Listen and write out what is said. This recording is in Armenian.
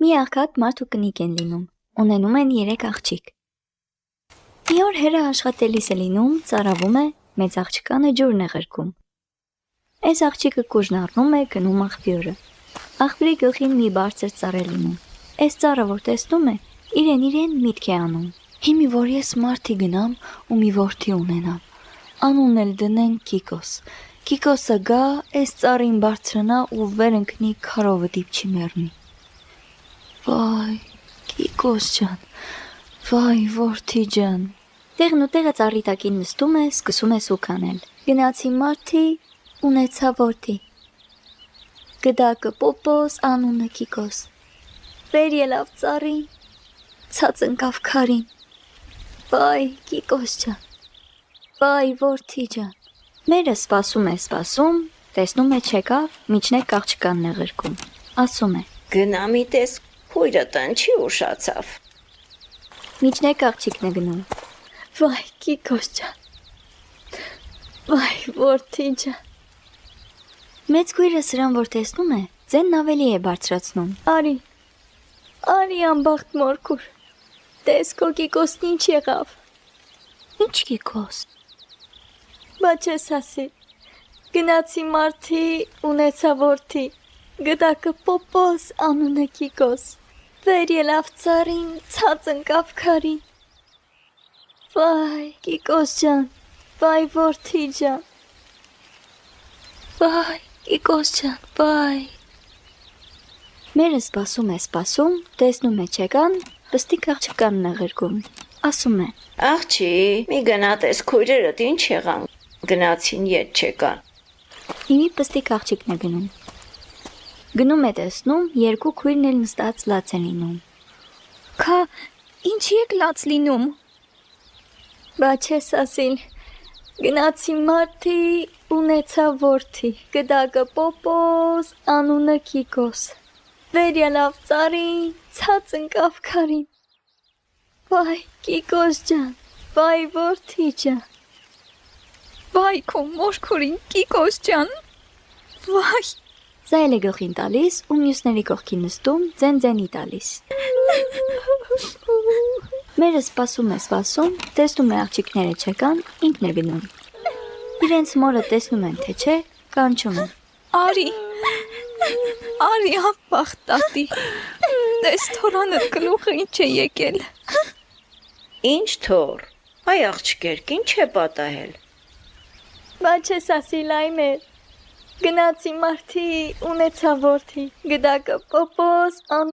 Մի աղքատ մարդ ու կնիկ են լինում, ունենում են 3 աղջիկ։ Մի օր հերը աշխատելիս է լինում, ծարավում է, մեծ աղջկանը ջուրն է ղրկում։ Այս աղջիկը կուժն առնում է, գնում աղբյուրը։ Աղբյուրի գլխին մի բարձր ծառ է լինում։ Այս ծառը որ տեսնում է, իրեն միտք է անում։ Հիմի որ ես մարդի գնամ ու մի որդի ունենամ, անունն էլ դնեն Կիկոս։ Կիկոսը գա, այս ծառին բարձրանա ու վեր ընկնի քարովը դիպչի մեռնի։ Վայ, Կիկոս ջան, վայ, որդի ջան։ Տեղն ու տեղը ծառի տակին նստում է, սկսում է սուք անել։ Գնացի մարդի, ունեցա որդի։ Գդակը Պոպոս, անունը Կիկոս։ Վեր ելավ ծառին, ցած ընկավ քարին։ Վայ, Կիկոս ջան, վայ, որդի ջան։ Մերը սպասում է, տեսնում է չեկավ, միջնեք աղջկանն է ղրկում։ Ասում է. Գնա մի տես քույրը տնչի ուշացավ։ Միջնեք աղջիկն է գնում։ Վայ, Կիկոս ջան, վայ, որդի ջան։ Մեծ քույրը սրան որ տեսնում է, ձենն ավելի է բարձրացնում։ Արի անբախտ մորքուր, տես քո Կիկոսն ինչ եղավ։ Ինչ Կիկոս։ Բա չես ասի, գնացի մարդի, ունեցա որդի, գդակը Պոպոս, անունը Կիկոս, վեր ելավ ծառին, ցած ընկավ քարին։ Վայ, Կիկոս ջան, վայ, որդի ջան, վայ, Կիկոս ջան, վայ։ Մերը սպասում է, տեսնում է չեկան, պստիկ աղջկանն է ղրկում, ասում է. Աղջի, մի գնա տես քույրերդ ինչ եղան, գնացին ետ չեկան։ Հիմի պստիկ աղջիկն է գնում։ Գնում է տեսնում, 2 քույրն էլ նստած լաց են լինում։ Քա, ինչի եք լաց լինում։ Բա չես ասիլ, գնացի մարդի, ունեցա որդի, գդակը Պոպոս, անունը Կիկոս, վեր ելավ ծառին, ցած ընկավ քարին։ Վայ, Կիկոս ջան, վայ, որդի ջան։ Վայ, քո մորքուրին Կիկոս ջան, վայ։ Զայել է գլխին տալիս ու մյուսների կողքին նստում, ձեն-ձենի տալիս։ Մերը սպասում է, տեսնում է աղջիկները չեկան, ինքն է գնում։ Իրենց մորը տեսնում են, թե չէ, կանչում են։ Արի անբախտ տատի, տես թորանդ գլուխը ինչ է եկել։ Ինչ թոր, այ աղջկերք, ինչ է պատահել։ Բա չես ասիլ այմեր, գնացի մարդի, ունեցա որդի, գդակը Պոպոս,